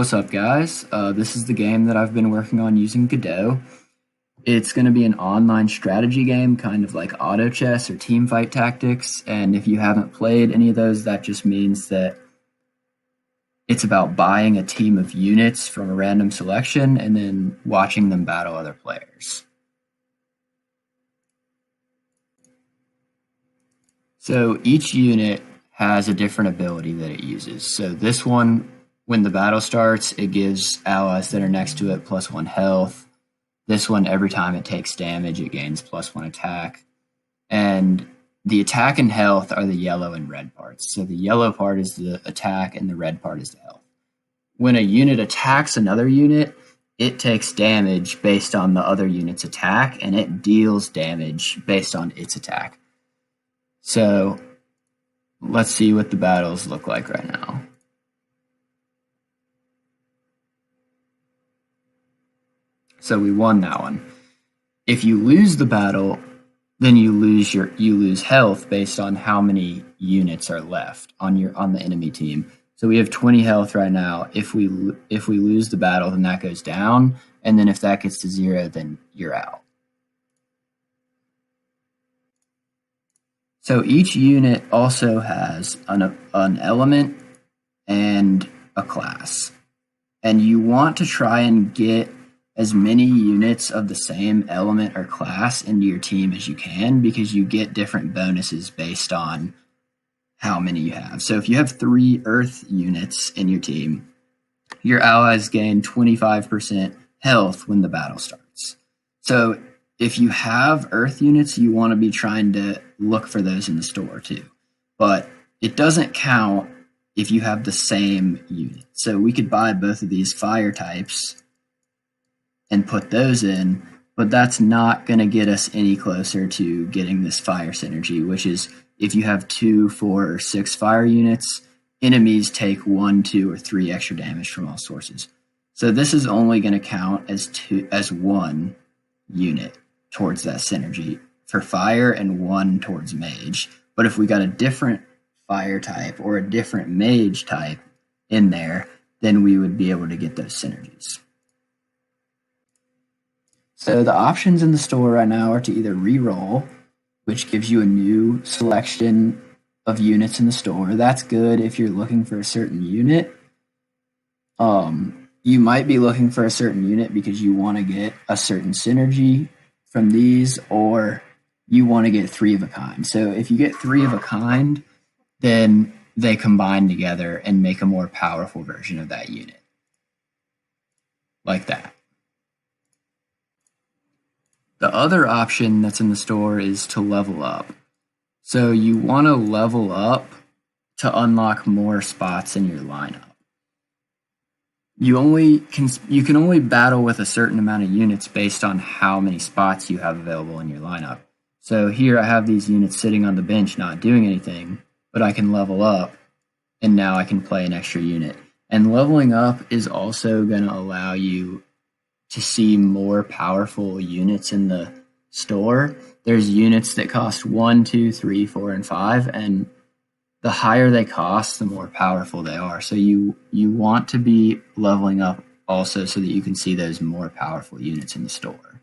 What's up, guys? This is the game that I've been working on using Godot. It's going to be an online strategy game, kind of like Autochess or Teamfight Tactics. And if you haven't played any of those, that just means that it's about buying a team of units from a random selection and then watching them battle other players. So each unit has a different ability that it uses. So this one, when the battle starts, it gives allies that are next to it +1 health. This one, every time it takes damage, it gains +1 attack. And the attack and health are the yellow and red parts. So the yellow part is the attack and the red part is the health. When a unit attacks another unit, it takes damage based on the other unit's attack, and it deals damage based on its attack. So let's see what the battles look like right now. So we won that one. If you lose the battle, then you lose health based on how many units are left on the enemy team. So we have 20 health right now. If we lose the battle, then that goes down, and then if that gets to 0, then you're out. So each unit also has an element and a class. And you want to try and get as many units of the same element or class into your team as you can, because you get different bonuses based on how many you have. So if you have 3 Earth units in your team, your allies gain 25% health when the battle starts. So if you have Earth units, you want to be trying to look for those in the store too. But it doesn't count if you have the same unit. So we could buy both of these fire types and put those in, but that's not going to get us any closer to getting this fire synergy, which is if you have 2, 4, or 6 fire units, enemies take 1, 2, or 3 extra damage from all sources. So this is only going to count as 1 unit towards that synergy for fire and 1 towards mage. But if we got a different fire type or a different mage type in there, then we would be able to get those synergies. So the options in the store right now are to either re-roll, which gives you a new selection of units in the store. That's good if you're looking for a certain unit. You might be looking for a certain unit because you want to get a certain synergy from these, or you want to get 3 of a kind. So if you get 3 of a kind, then they combine together and make a more powerful version of that unit. Like that. The other option that's in the store is to level up. So you want to level up to unlock more spots in your lineup. You can only battle with a certain amount of units based on how many spots you have available in your lineup. So here I have these units sitting on the bench not doing anything, but I can level up, and now I can play an extra unit. And leveling up is also going to allow you to see more powerful units in the store. There's units that cost 1, 2, 3, 4, and 5, and the higher they cost, the more powerful they are. So you want to be leveling up also so that you can see those more powerful units in the store.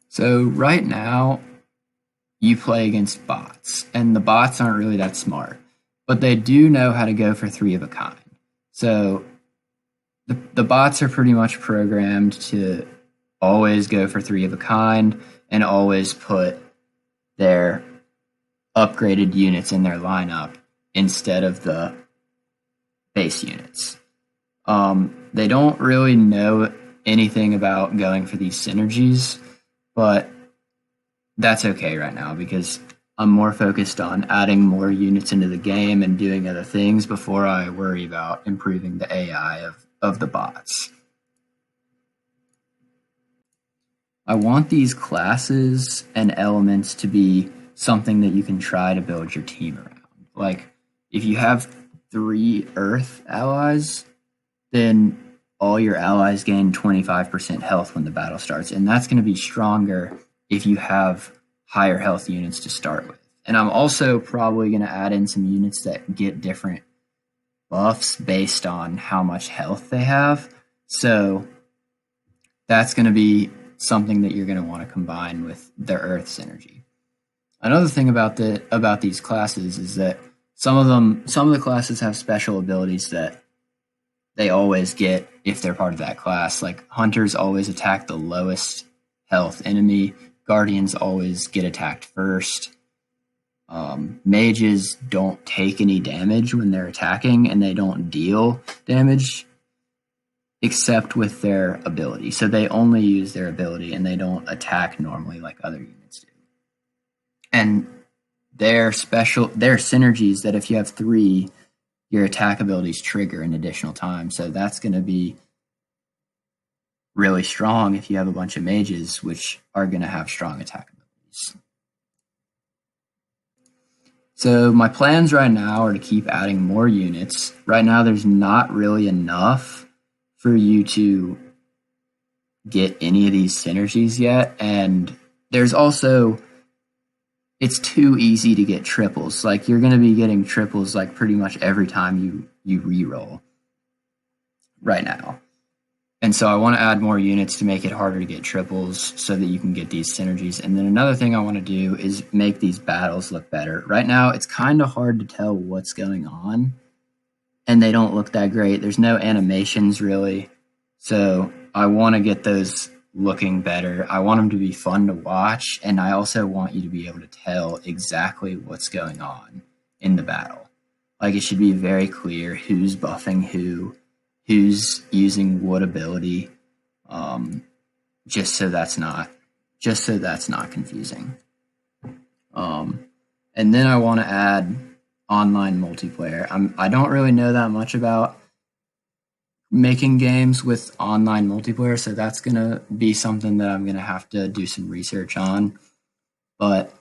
So right now, you play against bots, and the bots aren't really that smart, but they do know how to go for 3 of a kind. So the bots are pretty much programmed to always go for 3 of a kind and always put their upgraded units in their lineup instead of the base units. They don't really know anything about going for these synergies, but that's okay right now because I'm more focused on adding more units into the game and doing other things before I worry about improving the AI of the bots. I want these classes and elements to be something that you can try to build your team around. Like, if you have 3 Earth allies, then all your allies gain 25% health when the battle starts, and that's going to be stronger if you have higher health units to start with. And I'm also probably going to add in some units that get different buffs based on how much health they have. So that's going to be something that you're going to want to combine with the Earth synergy. Another thing about these classes is that some of the classes have special abilities that they always get if they're part of that class. Like hunters always attack the lowest health enemy. Guardians always get attacked first. Mages don't take any damage when they're attacking, and they don't deal damage except with their ability. So they only use their ability, and they don't attack normally like other units do. And they're synergies that if you have 3, your attack abilities trigger an additional time. So that's going to be really strong if you have a bunch of mages, which are going to have strong attack abilities. So my plans right now are to keep adding more units. Right now, there's not really enough for you to get any of these synergies yet. And there's also, it's too easy to get triples. Like you're going to be getting triples like pretty much every time you reroll right now. And so I want to add more units to make it harder to get triples so that you can get these synergies. And then another thing I want to do is make these battles look better. Right now, it's kind of hard to tell what's going on, and they don't look that great. There's no animations really. So I want to get those looking better. I want them to be fun to watch, and I also want you to be able to tell exactly what's going on in the battle. Like it should be very clear who's buffing who's using what ability, just so that's not confusing. And then I want to add online multiplayer. I don't really know that much about making games with online multiplayer, so that's gonna be something that I'm gonna have to do some research on. But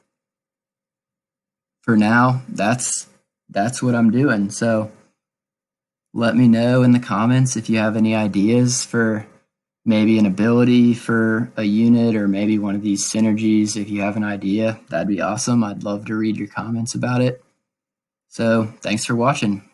for now, that's what I'm doing. So let me know in the comments if you have any ideas for maybe an ability for a unit or maybe one of these synergies. If you have an idea, that'd be awesome. I'd love to read your comments about it. So thanks for watching.